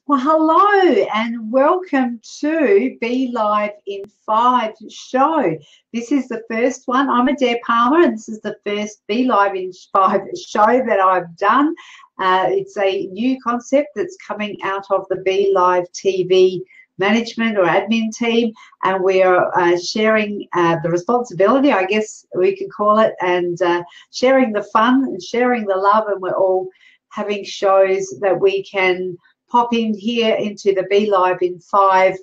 Well, hello and welcome to Be Live in 5 show. This is the first one. I'm Adaire Palmer and this is the first Be Live in 5 show that I've done. It's a new concept that's coming out of the Be Live TV management or admin team, and we are sharing the responsibility, I guess we could call it, and sharing the fun and sharing the love, and we're all having shows that we can pop in here into the Be Live in 5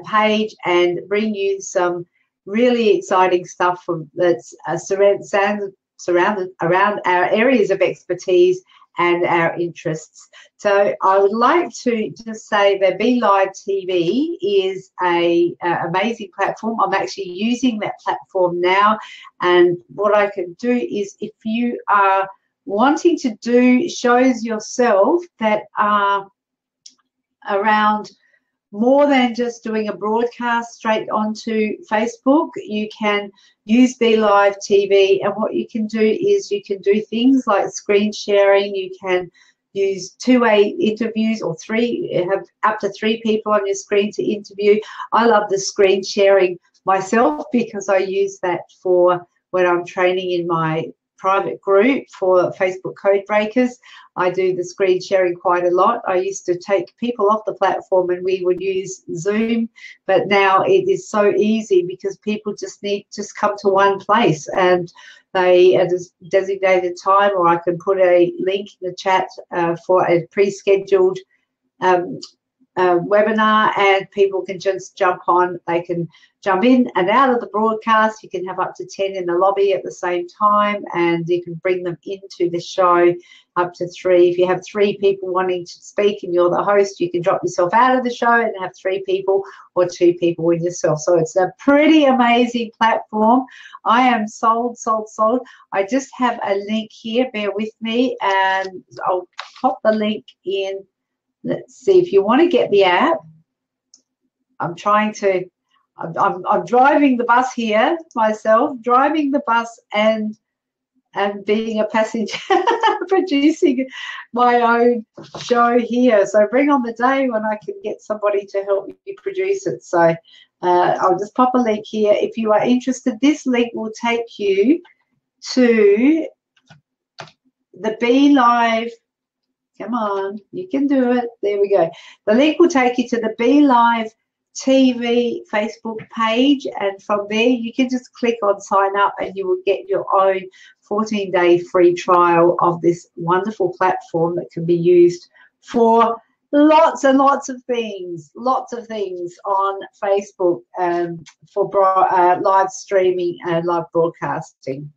page and bring you some really exciting stuff that's surrounded around our areas of expertise and our interests. So I would like to just say that Be Live TV is a amazing platform. I'm actually using that platform now, and what I can do is, if you are wanting to do shows yourself that are around more than just doing a broadcast straight onto Facebook, you can use Be Live TV, and what you can do is you can do things like screen sharing. You can use two-way interviews, or have up to 3 people on your screen to interview. I love the screen sharing myself because I use that for when I'm training in my private group for Facebook code breakers. I do the screen sharing quite a lot. I used to take people off the platform and we would use Zoom, but now it is so easy because people just come to one place, and they at a designated time, or I can put a link in the chat for a pre-scheduled webinar, and people can just jump on. They can jump in and out of the broadcast. You can have up to 10 in the lobby at the same time, and you can bring them into the show, up to 3. If you have 3 people wanting to speak and you're the host, you can drop yourself out of the show and have 3 people or 2 people with yourself. So it's a pretty amazing platform. I am sold. I just have a link here, bear with me, and I'll pop the link in. Let's see, if you want to get the app, I'm driving the bus here myself, driving the bus and being a passenger, producing my own show here. So bring on the day when I can get somebody to help me produce it. So I'll just pop a link here. If you are interested, this link will take you to the Be Live. Come on, you can do it. There we go. The link will take you to the Be Live TV Facebook page, and from there you can just click on sign up and you will get your own 14-day free trial of this wonderful platform that can be used for lots and lots of things on Facebook, for live streaming and live broadcasting.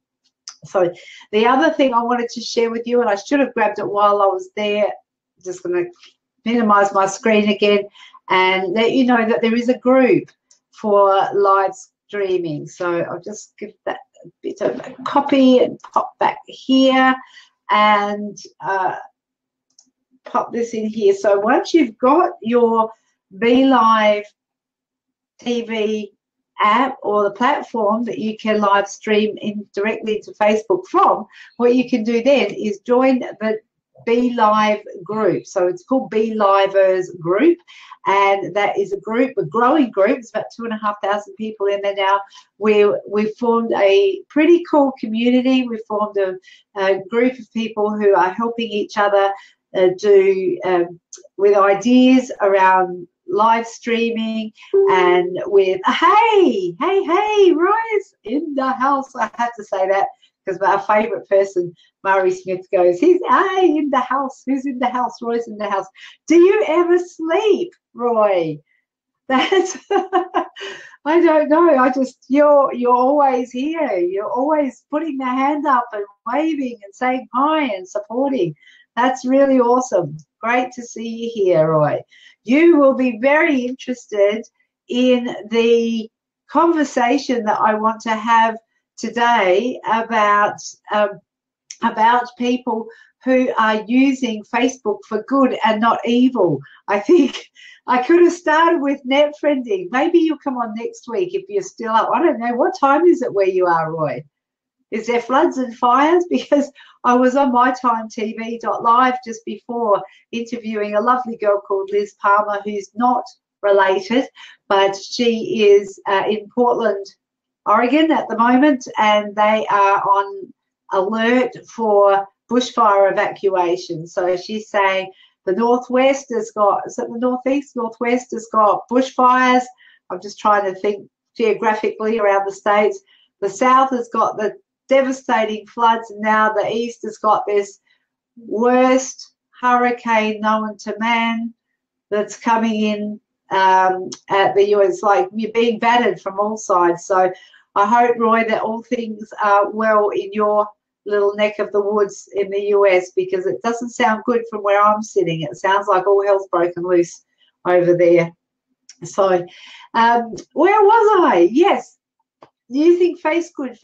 So the other thing I wanted to share with you, and I should have grabbed it while I was there, just going to minimize my screen again and let you know that there is a group for live streaming. So I'll just give that a bit of a copy and pop back here and pop this in here. So once you've got your Be Live TV app or the platform that you can live stream in directly into Facebook from, what you can do then is join the Be Live group. So it's called Be Livers group, and that is a growing group. It's about 2,500 people in there now. We've formed a pretty cool community. We've formed a group of people who are helping each other with ideas around live streaming, and with hey Roy's in the house. I have to say that because our favorite person, Murray Smith, goes, he's in the house. Who's in the house? Roy's in the house. Do you ever sleep, Roy? That's I don't know. You're always here. You're always putting the hand up and waving and saying hi and supporting. That's really awesome. Great to see you here, Roy. You will be very interested in the conversation that I want to have today about people who are using Facebook for good and not evil. I think I could have started with net friending. Maybe you'll come on next week if you're still up. I don't know. What time is it where you are, Roy? Is there floods and fires? Because I was on mytimetv.live just before interviewing a lovely girl called Liz Palmer, who's not related, but she is in Portland, Oregon at the moment, and they are on alert for bushfire evacuation. So she's saying the northwest has got, is it the northeast? Northwest has got bushfires. I'm just trying to think geographically around the states. The south has got the devastating floods, and now the east has got this worst hurricane known to man that's coming in at the US. Like you're being battered from all sides. So I hope, Roy, that all things are well in your little neck of the woods in the US, because it doesn't sound good from where I'm sitting. It sounds like all hell's broken loose over there. So where was I? Yes, using Facebook,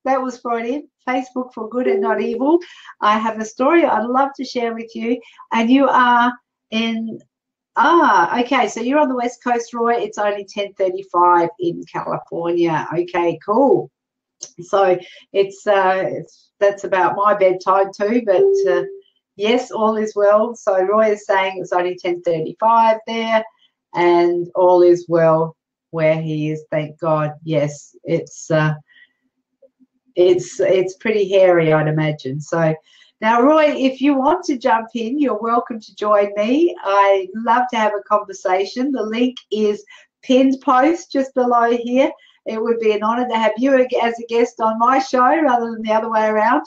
that was Freudian, Facebook for good and not evil. I have a story I'd love to share with you, and you are in, okay, so you're on the West Coast, Roy. It's only 10:35 in California. Okay, cool. So it's that's about my bedtime too, but yes, all is well. So Roy is saying it's only 10:35 there, and all is well where he is, thank God. Yes, it's pretty hairy, I'd imagine. So now, Roy, if you want to jump in, you're welcome to join me. I love to have a conversation. The link is pinned post just below here. It would be an honour to have you as a guest on my show rather than the other way around,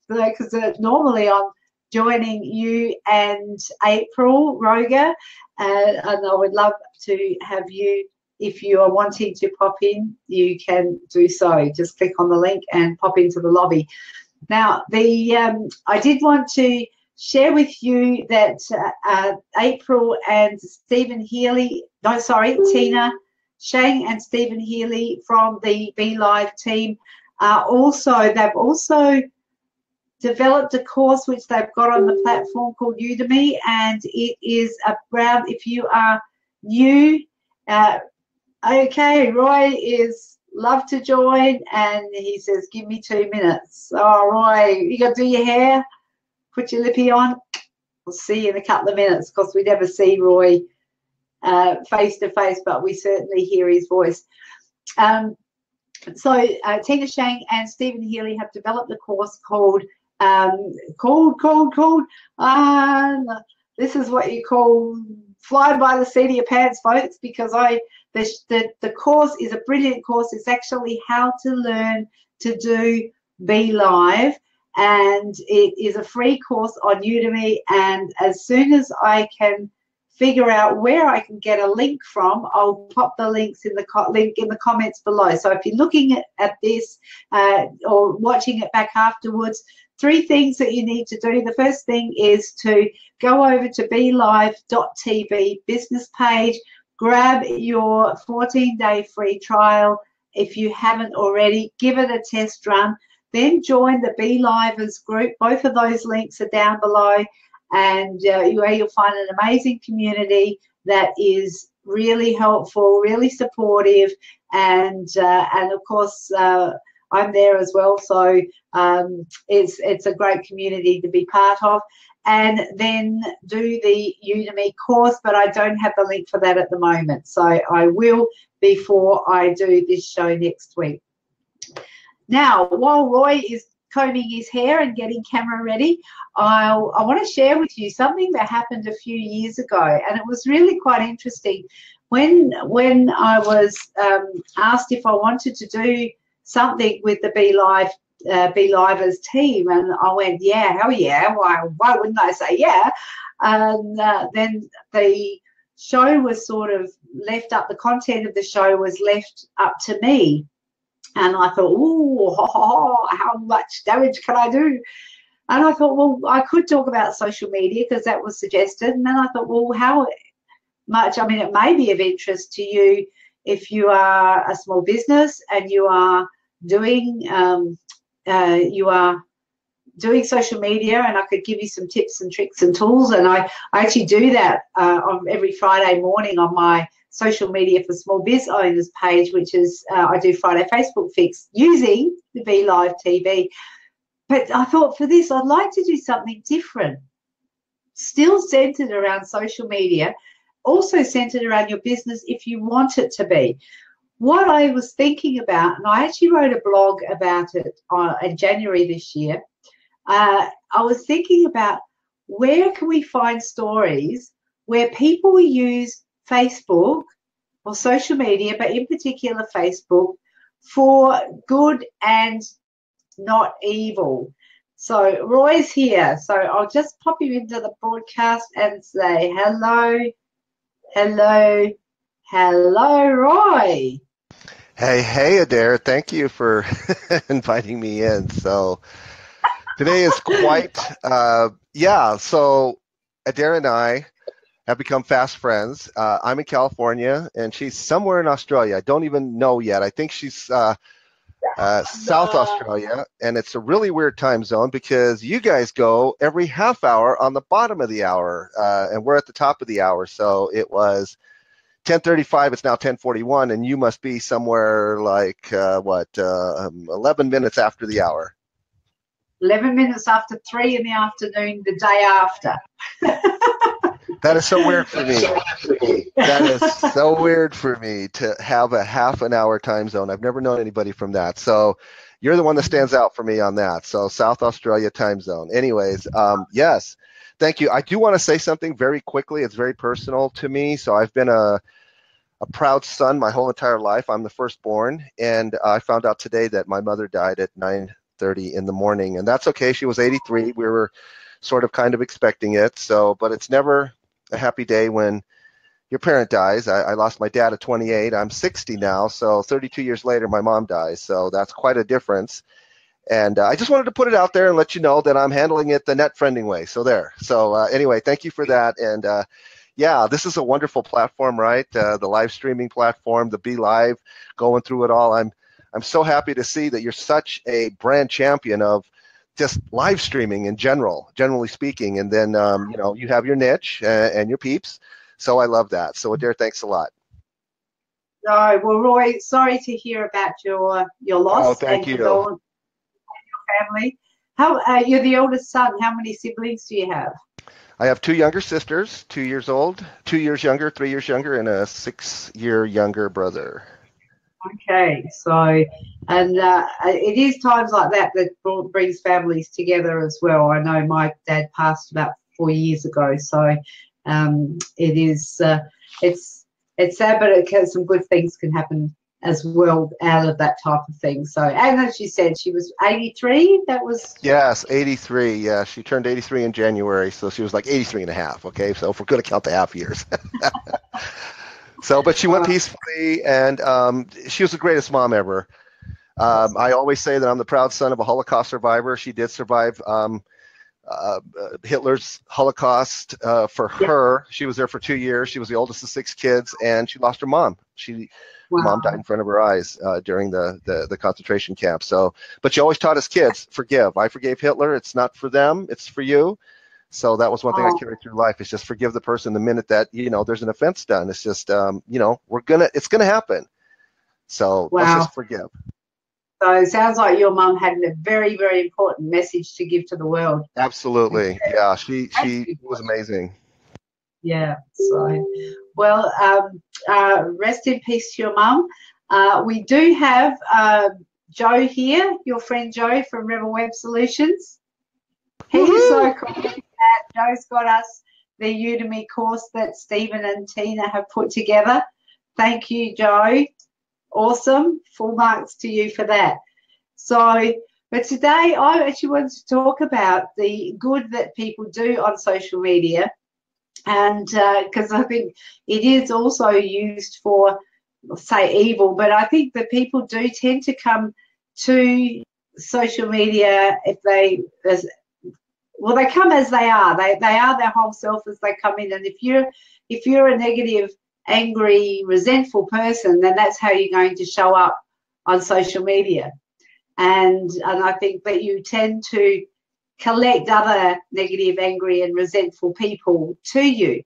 because normally I'm joining you and April Roger, and I would love to have you. If you are wanting to pop in, you can do so. Just click on the link and pop into the lobby. Now, I did want to share with you that April and Stephen Healy, Tina Shang and Stephen Healy from the Belive team they've also developed a course which they've got on the platform called Udemy, and it is around, if you are new, okay, Roy is love to join, and he says, give me 2 minutes. Oh, Roy, you got to do your hair, put your lippy on. We'll see you in a couple of minutes, because we never see Roy face to face, but we certainly hear his voice. So Tina Shang and Stephen Healy have developed a course called this is what you call fly by the seat of your pants, folks, because the course is a brilliant course. It's actually how to learn to do Belive, and it is a free course on Udemy, and as soon as I can figure out where I can get a link from, I'll pop the links in the link in the comments below. So if you're looking at this or watching it back afterwards, 3 things that you need to do. The first thing is to go over to belive.tv business page, grab your 14-day free trial. If you haven't already, give it a test run. Then join the Belivers group. Both of those links are down below, and you'll find an amazing community that is really helpful, really supportive, and of course I'm there as well. So it's a great community to be part of. And then do the Udemy course, but I don't have the link for that at the moment. So I will before I do this show next week. Now, while Roy is combing his hair and getting camera ready, I want to share with you something that happened a few years ago, and it was really quite interesting. When I was asked if I wanted to do something with the Belivers team, and I went, yeah, hell yeah, why wouldn't I say yeah? And then the show was sort of left up, the content of the show was left up to me. And I thought, oh, how much damage can I do? And I thought, well, I could talk about social media because that was suggested. And then I thought, well, how much? I mean, it may be of interest to you if you are a small business and you are doing doing social media, and I could give you some tips and tricks and tools. And I actually do that on every Friday morning on my social media for small biz owners page, which is I do Friday Facebook Fix using the Belive TV. But I thought for this, I'd like to do something different, still centered around social media, also centered around your business if you want it to be. What I was thinking about, and I actually wrote a blog about it in January this year, I was thinking about where can we find stories where people use Facebook or social media, but in particular Facebook, for good and not evil. So Roy's here, so I'll just pop you into the broadcast and say hello, hello, hello, Roy. Hey, Adaire, thank you for inviting me in. So today is quite, so Adaire and I have become fast friends. I'm in California, and she's somewhere in Australia. I don't even know yet. I think she's South Australia, and it's a really weird time zone because you guys go every half hour on the bottom of the hour, and we're at the top of the hour. So it was 10:35, it's now 10:41, and you must be somewhere like 11 minutes after the hour. 11 minutes after 3 in the afternoon, the day after. That is so weird for me. That is so weird for me to have a half an hour time zone. I've never known anybody from that. So you're the one that stands out for me on that. So South Australia time zone. Anyways, yes. Thank you. I do want to say something very quickly. It's very personal to me. So I've been a proud son my whole entire life. I'm the firstborn, and I found out today that my mother died at 9:30 in the morning, and that's okay. She was 83. We were sort of kind of expecting it. So, but it's never a happy day when your parent dies. I lost my dad at 28. I'm 60 now, so 32 years later, my mom dies. So that's quite a difference. And I just wanted to put it out there and let you know that I'm handling it the net friending way. So there. So anyway, thank you for that. And yeah, this is a wonderful platform, right? The live streaming platform, the Belive, going through it all. I'm so happy to see that you're such a brand champion of just live streaming in generally speaking. And then you have your niche and your peeps. So I love that. So Adaire, thanks a lot. No, well, Roy, sorry to hear about your loss. Oh, thank you. Family. How you're the oldest son. How many siblings do you have? I have two younger sisters, 2 years old, 2 years younger, 3 years younger, and a 6-year younger brother. Okay, so and it is times like that that brings families together as well. I know my dad passed about 4 years ago, so it is it's sad, but some good things can happen as well out of that type of thing. So, and as you said, she was 83. That was... Yes, 83. Yeah, she turned 83 in January, so she was like 83 and a half. Okay, so if we're going to count the half years. So, but she went peacefully, and she was the greatest mom ever. I always say that I'm the proud son of a Holocaust survivor. She did survive Hitler's Holocaust. For her, she was there for 2 years. She was the oldest of 6 kids, and she lost her mom. Her mom died in front of her eyes during the concentration camp. So, but she always taught us kids, forgive. I forgave Hitler. It's not for them. It's for you. So that was one thing I carried through life, is just forgive the person the minute that, there's an offense done. It's just, it's going to happen. So let's just forgive. So it sounds like your mum had a very, very important message to give to the world. Absolutely. Yeah, she was amazing. Yeah. So, well, rest in peace to your mum. We do have Joe here, your friend Joe from Rebel Web Solutions. He's so cool. Joe's got us the Udemy course that Stephen and Tina have put together. Thank you, Joe. Awesome. Full marks to you for that. So, but today I actually wanted to talk about the good that people do on social media. And because I think it is also used for, say, evil, but I think that people do tend to come to social media if they come as they are. They are their whole self as they come in. And if you're a negative, angry, resentful person, then that's how you're going to show up on social media. And I think that you tend to collect other negative, angry and resentful people to you.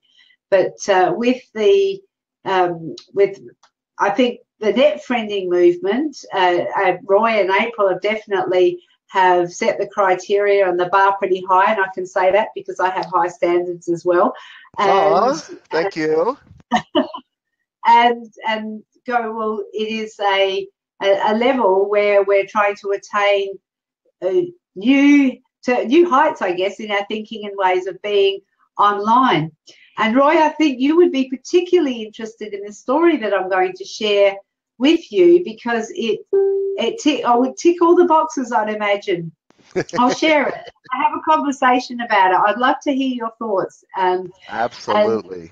But with I think the net friending movement, Roy and April have set the criteria and the bar pretty high, and I can say that because I have high standards as well. And, thank you. And go, well, it is a level where we're trying to attain new heights, I guess, in our thinking and ways of being online. And Roy, I think you would be particularly interested in the story that I'm going to share with you, because I would tick all the boxes, I'd imagine. I'll share it. I have a conversation about it. I'd love to hear your thoughts. Absolutely.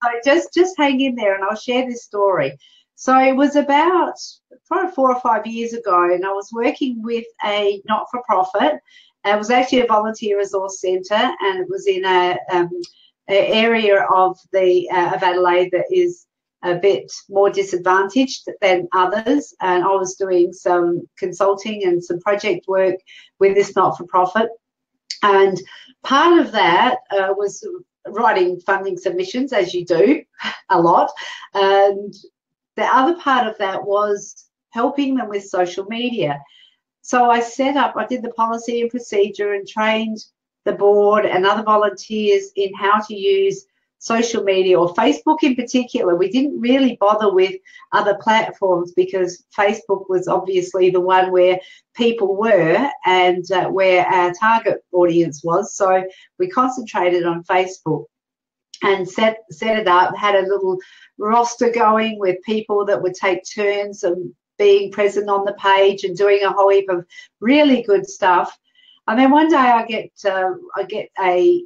So just hang in there, and I'll share this story. So it was about 4 or 5 years ago, and I was working with a not-for-profit. It was actually a volunteer resource centre, and it was in an area of Adelaide that is a bit more disadvantaged than others. And I was doing some consulting and some project work with this not-for-profit. And part of that was writing funding submissions, as you do a lot. And the other part of that was helping them with social media. So I did the policy and procedure and trained the board and other volunteers in how to use social media, or Facebook in particular. We didn't really bother with other platforms because Facebook was obviously the one where people were and where our target audience was. So we concentrated on Facebook and set it up, had a little roster going with people that would take turns of being present on the page and doing a whole heap of really good stuff. And then one day I get a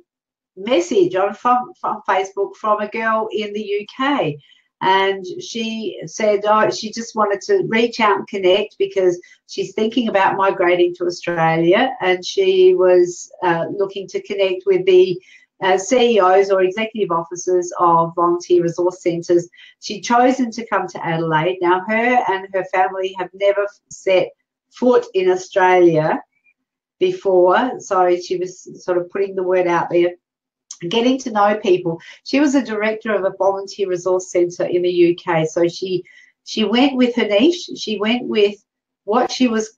message from Facebook from a girl in the UK, and she said she just wanted to reach out and connect because she's thinking about migrating to Australia, and she was looking to connect with the CEOs or executive officers of volunteer resource centres. She'd chosen to come to Adelaide. Now, her and her family have never set foot in Australia before, so she was sort of putting the word out there, getting to know people. She was a director of a volunteer resource centre in the UK, so she went with her niche. She went with what she was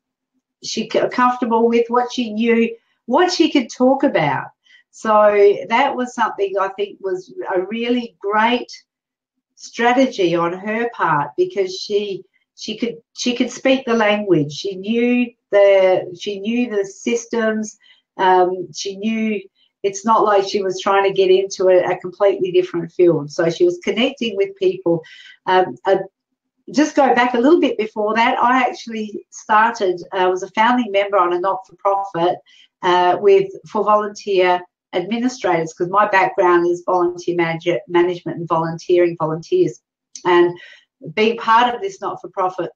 comfortable with, what she knew, what she could talk about. So that was something I think was a really great strategy on her part, because she could speak the language. She knew the systems. She knew it's not like she was trying to get into a completely different field. So she was connecting with people. Just go back a little bit before that, I actually was a founding member on a not-for-profit for volunteer administrators, because my background is volunteer management and volunteers. And being part of this not-for-profit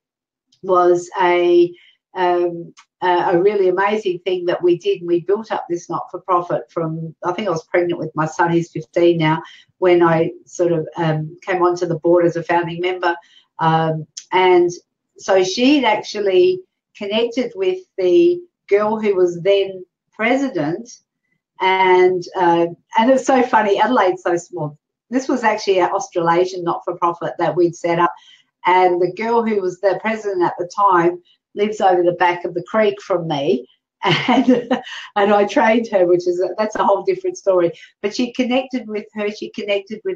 was a really amazing thing that we did. We built up this not-for-profit from, I think I was pregnant with my son, he's 15 now, when I sort of came onto the board as a founding member. And so she'd actually connected with the girl who was then president, and it's so funny, Adelaide's so small. This was actually an Australasian not-for-profit that we'd set up, and the girl who was the president at the time lives over the back of the creek from me, and I trained her, that's a whole different story. But she connected with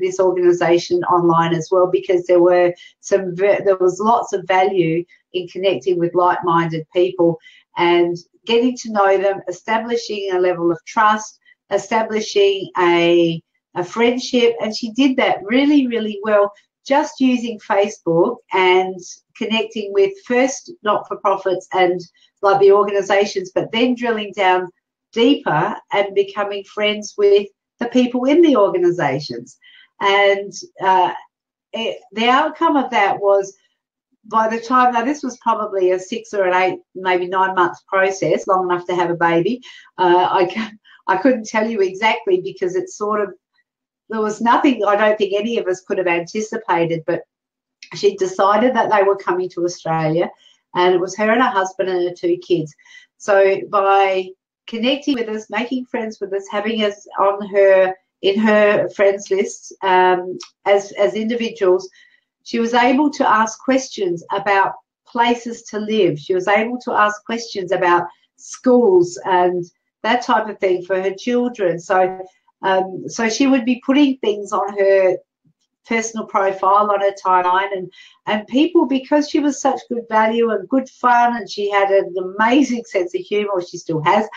this organisation online as well, because there was lots of value in connecting with like-minded people and getting to know them, establishing a level of trust, establishing a friendship. And she did that really, really well, just using Facebook and connecting with first not-for-profits and like the organisations, but then drilling down deeper and becoming friends with the people in the organisations. And the outcome of that was, by the time, now this was probably a 6 or an 8, maybe 9 month process, long enough to have a baby. I couldn't tell you exactly, because it's sort of, there was nothing I don't think any of us could have anticipated, but she decided that they were coming to Australia, and it was her and her husband and her 2 kids. So by connecting with us, making friends with us, having us on in her friends list as individuals. She was able to ask questions about places to live. She was able to ask questions about schools and that type of thing for her children. So she would be putting things on her personal profile, on her timeline, and people, because she was such good value and good fun, and she had an amazing sense of humor, she still has,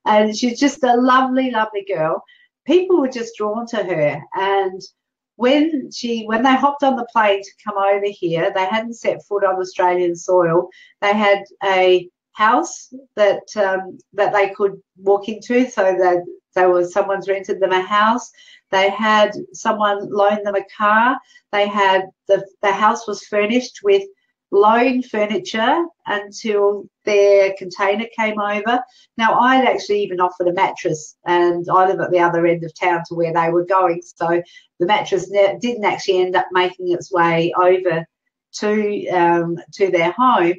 and she's just a lovely, lovely girl. People were just drawn to her. And when they hopped on the plane to come over here, they hadn't set foot on Australian soil. They had a house that they could walk into, so that someone's rented them a house. They had someone loan them a car. They had the house was furnished with loan furniture until their container came over. Now, I'd actually even offered a mattress, and I live at the other end of town to where they were going, so the mattress didn't actually end up making its way over to their home.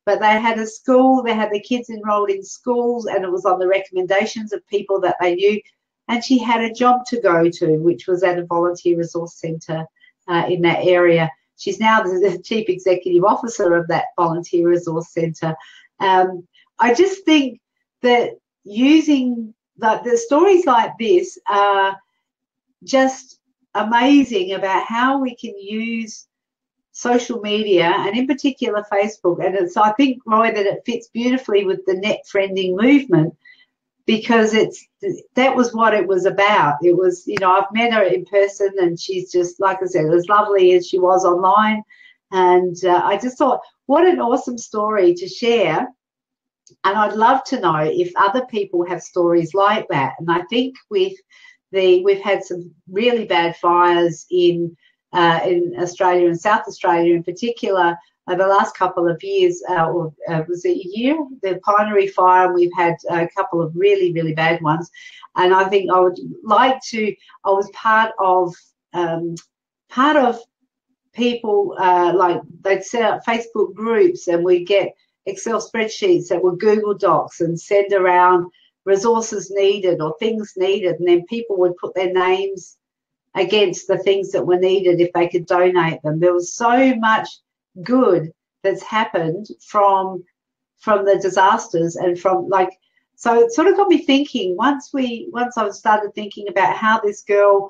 But they had a school, they had the kids enrolled in schools, and it was on the recommendations of people that they knew. And she had a job to go to, which was at a volunteer resource centre in that area. She's now the Chief Executive Officer of that volunteer resource centre. I just think that using the stories like this are just amazing about how we can use social media, and in particular Facebook. And I think, Roy, that it fits beautifully with the net friending movement, because that was what it was about. It was, I've met her in person, and she's just, like I said, as lovely as she was online. And I just thought, what an awesome story to share. And I'd love to know if other people have stories like that. And I think we've had some really bad fires in Australia and South Australia in particular over the last couple of years, was it a year? The Pinery Fire, and we've had a couple of really, really bad ones. And I think I would like to, I was part of people, like they'd set up Facebook groups, and we'd get Excel spreadsheets that were Google Docs and send around resources needed or things needed, and then people would put their names against the things that were needed if they could donate them. There was so much good that's happened from the disasters, and so it sort of got me thinking, once I started thinking about how this girl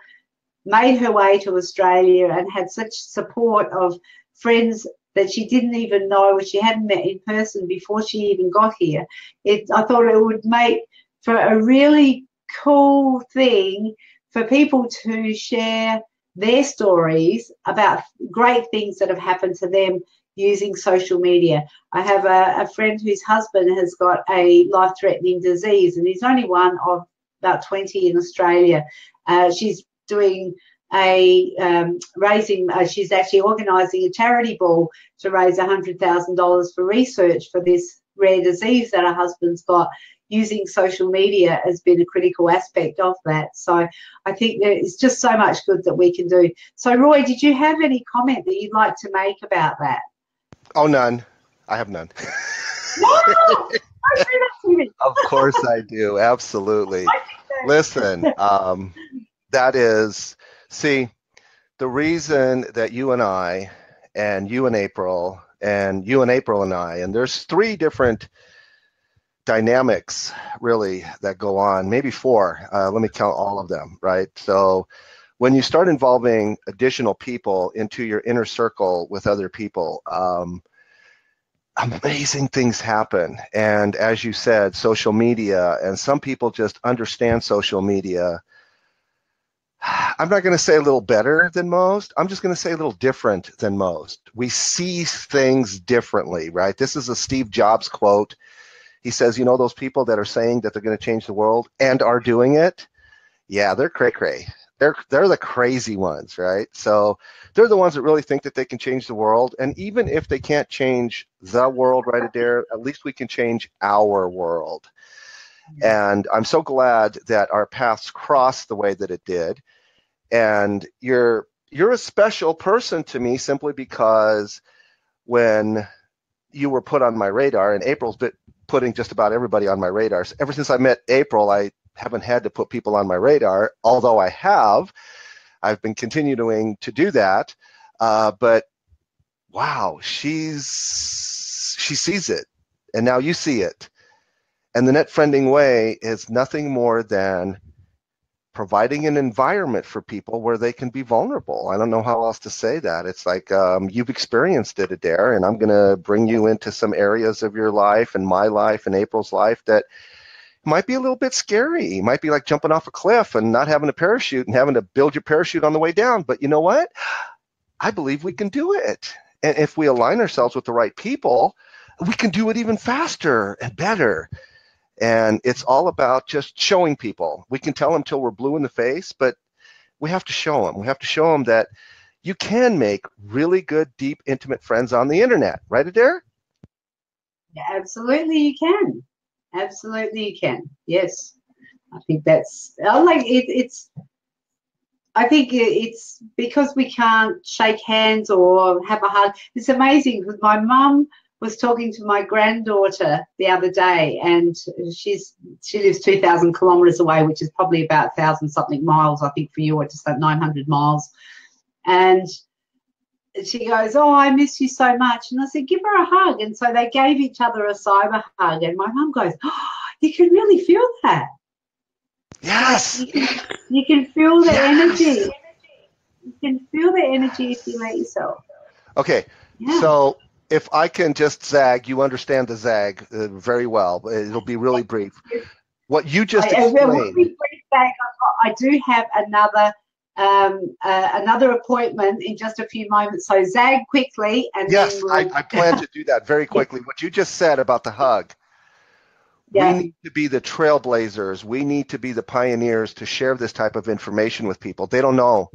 made her way to Australia and had such support of friends that she didn't even know, or she hadn't met in person before she even got here. I thought it would make for a really cool thing for people to share their stories about great things that have happened to them using social media. I have a friend whose husband has got a life-threatening disease, and he's only one of about 20 in Australia. She's doing she's actually organising a charity ball to raise $100,000 for research for this rare disease that her husband's got. Using social media has been a critical aspect of that. So I think there is just so much good that we can do. So, Roy, did you have any comment that you'd like to make about that? Oh, none. I have none. No! Of course I do. Absolutely. Listen, that is, see, the reason that you and I, and you and April, and you and April and I, and there's 3 different dynamics really that go on, maybe 4. Let me count all of them, right? So when you start involving additional people into your inner circle with other people, amazing things happen. And as you said, social media, and some people just understand social media. I'm not going to say a little better than most. I'm just going to say a little different than most. We see things differently, right? This is a Steve Jobs quote. He says, those people that are saying that they're going to change the world and are doing it, yeah, they're cray-cray. They're the crazy ones, right? So they're the ones that really think that they can change the world. And even if they can't change the world, right, Adaire, at least we can change our world. And I'm so glad that our paths crossed the way that it did. And you're a special person to me simply because when you were put on my radar, and April's putting just about everybody on my radar. So ever since I met April, I haven't had to put people on my radar, although I've been continuing to do that. But wow, she sees it, and now you see it. And the net friending way is nothing more than providing an environment for people where they can be vulnerable. I don't know how else to say that. It's like you've experienced it, Adaire, and I'm going to bring you into some areas of your life and my life and April's life that might be a little bit scary. It might be like jumping off a cliff and not having a parachute and having to build your parachute on the way down. But you know what? I believe we can do it. And if we align ourselves with the right people, we can do it even faster and better. And it's all about just showing people. We can tell them till we're blue in the face, but we have to show them. We have to show them that you can make really good, deep, intimate friends on the internet. Right, Adaire? Yeah, absolutely you can. Absolutely you can. Yes. I think that's, I like it, I think it's because we can't shake hands or have a hug. It's amazing because my mum was talking to my granddaughter the other day, and she lives 2,000 kilometres away, which is probably about 1,000-something miles, I think, for you, or just like 900 miles. And she goes, "Oh, I miss you so much." And I said, "Give her a hug." And so they gave each other a cyber hug. And my mum goes, "Oh, you can really feel that." Yes. Like you can feel the energy. You can feel the energy if you let yourself. Okay. Yeah. So if I can just zag, you understand the zag very well. It'll be really brief. What you just explained. I do have another appointment in just a few moments. So zag quickly, and yes, then I plan to do that very quickly. What you just said about the hug. Yeah. We need to be the trailblazers. We need to be the pioneers to share this type of information with people. They don't know.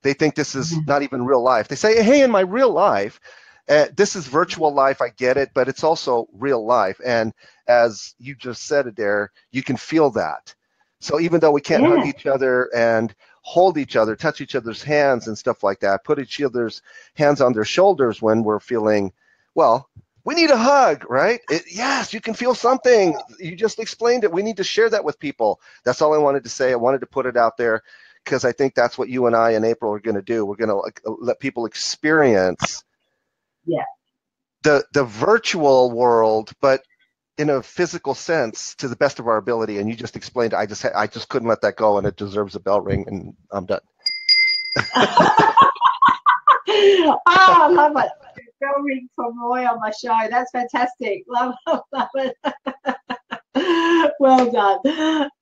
They think this is not even real life. They say, "Hey, in my real life, this is virtual life. I get it, but it's also real life." And as you just said, Adaire, you can feel that. So even though we can't hug each other and hold each other, touch each other's hands and stuff like that, put each other's hands on their shoulders when we're feeling, well, we need a hug, right? Yes, you can feel something. You just explained it. We need to share that with people. That's all I wanted to say. I wanted to put it out there because I think that's what you and I and April are going to do. We're going to let people experience the virtual world, but in a physical sense to the best of our ability. And you just explained it. I just couldn't let that go, and it deserves a bell ring, and I'm done. Oh, I love it. Bell ring from Roy on my show. That's fantastic. Love it. Well done.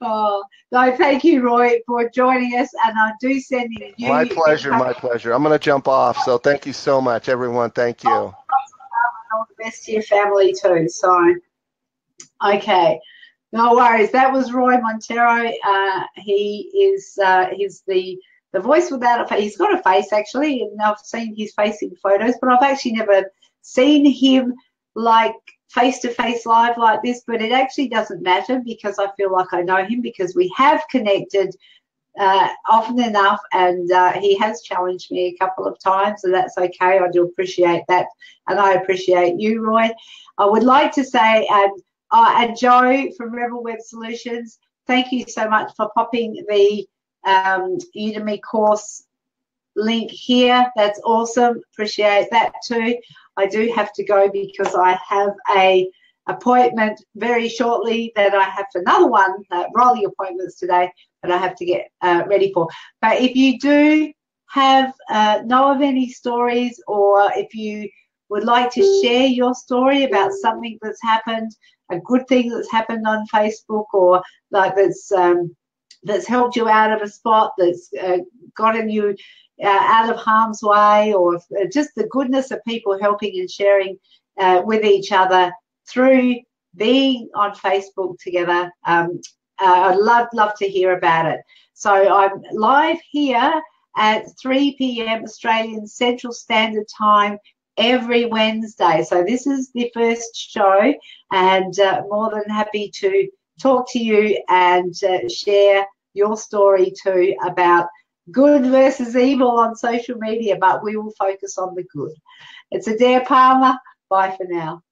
Oh, no, thank you, Roy, for joining us. And I do send you. My pleasure. My pleasure. I'm going to jump off. So thank you so much, everyone. Thank you. All the best to your family too. So, okay. No worries. That was Roy Montero. He's the voice without a face. He's got a face, actually, and I've seen his face in photos, but I've actually never seen him like face-to-face live like this. But it actually doesn't matter because I feel like I know him because we have connected often enough, and he has challenged me a couple of times, and that's okay. I do appreciate that, and I appreciate you, Roy. I would like to say, and Joe from Rebel Web Solutions, thank you so much for popping the Udemy course link here. That's awesome. Appreciate that too. I do have to go because I have a appointment very shortly that I have another one, rolling appointments today that I have to get ready for. But if you do have know of any stories, or if you would like to share your story about something that's happened, a good thing that's happened on Facebook, or like that's helped you out of a spot, that's gotten you out of harm's way, or just the goodness of people helping and sharing with each other through being on Facebook together. I'd love to hear about it. So I'm live here at 3 p.m. Australian Central Standard Time every Wednesday. So this is the first show, and more than happy to talk to you and share your story too about good versus evil on social media, but we will focus on the good. It's Adaire Palmer. Bye for now.